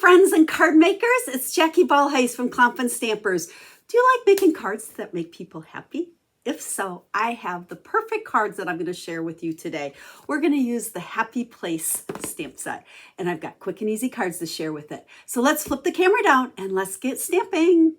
friends and card makers. It's Jackie Ballheis from Clomp Stampers. Do you like making cards that make people happy? If so, I have the perfect cards that I'm going to share with you today. We're going to use the Happy Place stamp set, and I've got quick and easy cards to share with it. So let's flip the camera down and let's get stamping.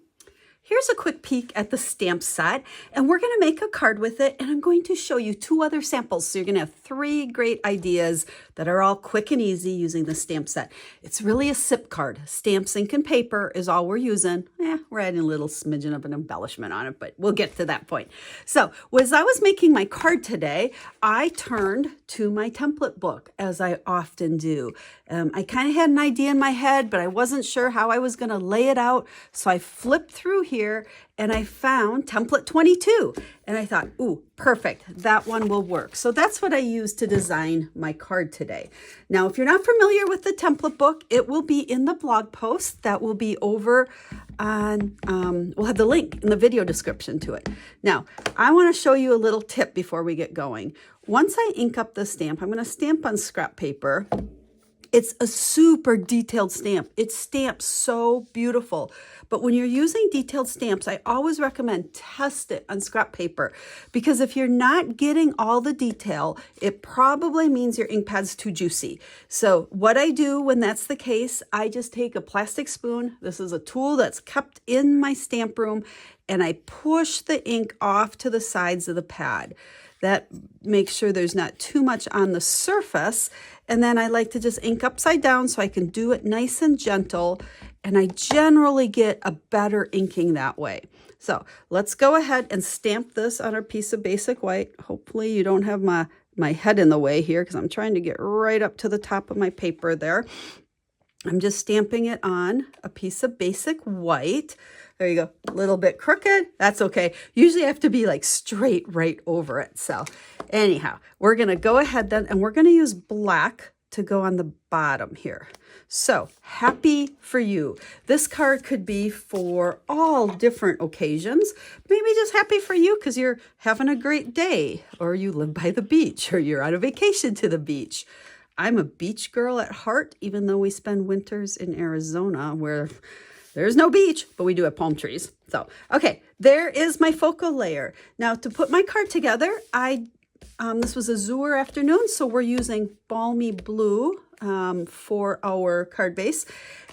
Here's a quick peek at the stamp set, and we're going to make a card with it, and I'm going to show you 2 other samples. So you're going to have 3 great ideas that are all quick and easy using the stamp set. It's really a SIP card. Stamps, ink, and paper is all we're using. We're adding a little smidgen of an embellishment on it, but we'll get to that point. So as I was making my card today, I turned to my template book, as I often do. I kind of had an idea in my head, but I wasn't sure how I was going to lay it out. So I flipped through here and I found template 22. And I thought, ooh, perfect. That one will work. So that's what I used to design my card today. Now, if you're not familiar with the template book, it will be in the blog post. That will be over on, we'll have the link in the video description to it. Now, I want to show you a little tip before we get going. Once I ink up the stamp, I'm going to stamp on scrap paper. It's a super detailed stamp. It stamps so beautiful. But when you're using detailed stamps, I always recommend test it on scrap paper, because if you're not getting all the detail, it probably means your ink pad's too juicy. So what I do when that's the case, I just take a plastic spoon. This is a tool that's kept in my stamp room, and I push the ink off to the sides of the pad. That makes sure there's not too much on the surface. And then I like to just ink upside down so I can do it nice and gentle. And I generally get a better inking that way. So let's go ahead and stamp this on our piece of basic white. Hopefully you don't have my head in the way here, because I'm trying to get right up to the top of my paper there. I'm just stamping it on a piece of basic white. There you go. A little bit crooked. That's okay. Usually I have to be like straight right over it. So anyhow, we're going to go ahead then, and we're going to use black to go on the bottom here. So happy for you. This card could be for all different occasions. Maybe just happy for you because you're having a great day, or you live by the beach, or you're on a vacation to the beach. I'm a beach girl at heart, even though we spend winters in Arizona where there's no beach, but we do have palm trees. So, okay, there is my focal layer. Now, to put my card together, this was Azure Afternoon, so we're using Balmy Blue for our card base.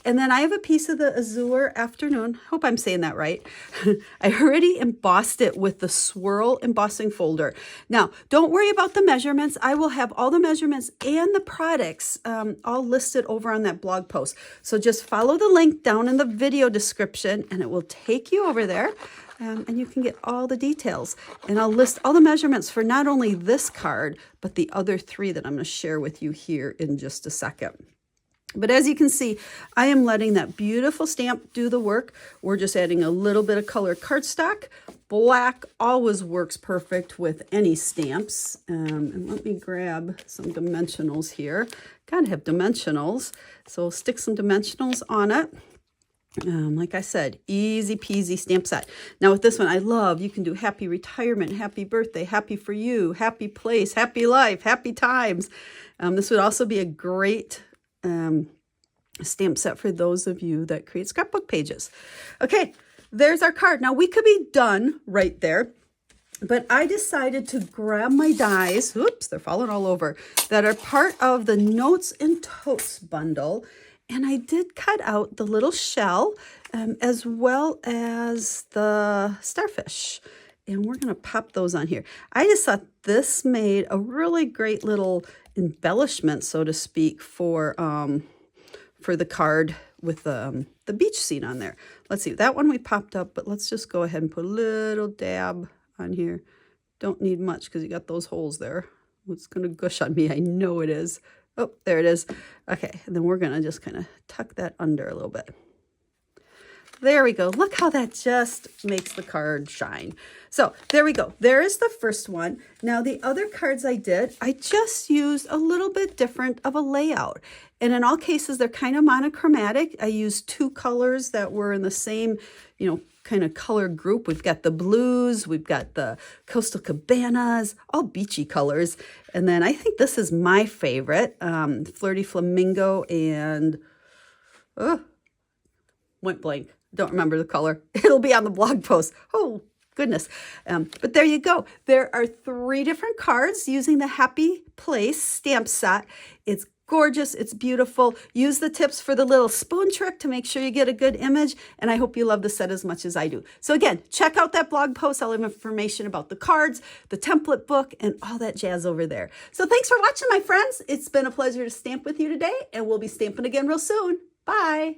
And then I have a piece of the Azure Afternoon. Hope I'm saying that right. I already embossed it with the swirl embossing folder. Now, don't worry about the measurements. I will have all the measurements and the products all listed over on that blog post. So just follow the link down in the video description, and it will take you over there. And you can get all the details. And I'll list all the measurements for not only this card, but the other 3 that I'm going to share with you here in just a second. But as you can see, I am letting that beautiful stamp do the work. We're just adding a little bit of colored cardstock. Black always works perfect with any stamps. And let me grab some dimensionals here. Gotta have dimensionals. So we'll stick some dimensionals on it. Like I said, easy peasy stamp set. Now with this one, I love, you can do happy retirement, happy birthday, happy for you, happy place, happy life, happy times. This would also be a great stamp set for those of you that create scrapbook pages. Okay, there's our card. Now we could be done right there, but I decided to grab my dies, oops, they're falling all over, that are part of the Notes and Totes bundle. And I did cut out the little shell as well as the starfish. And we're going to pop those on here. I just thought this made a really great little embellishment, so to speak, for the card with the beach scene on there. Let's see, that one we popped up, but let's just go ahead and put a little dab on here. Don't need much because you got those holes there. It's going to gush on me. I know it is. Oh, there it is. Okay, and then we're going to just kind of tuck that under a little bit. There we go. Look how that just makes the card shine. So there we go. There is the first one. Now the other cards I did, I just used a little bit different of a layout. And in all cases, they're kind of monochromatic. I used 2 colors that were in the same, kind of color group. We've got the blues, we've got the coastal cabanas, all beachy colors. And then I think this is my favorite, Flirty Flamingo and Went blank. Don't remember the color. It'll be on the blog post. Oh, goodness. But there you go. There are 3 different cards using the Happy Place stamp set. It's gorgeous. It's beautiful. Use the tips for the little spoon trick to make sure you get a good image. And I hope you love the set as much as I do. So again, check out that blog post. I'll have information about the cards, the template book, and all that jazz over there. So thanks for watching, my friends. It's been a pleasure to stamp with you today, and we'll be stamping again real soon. Bye.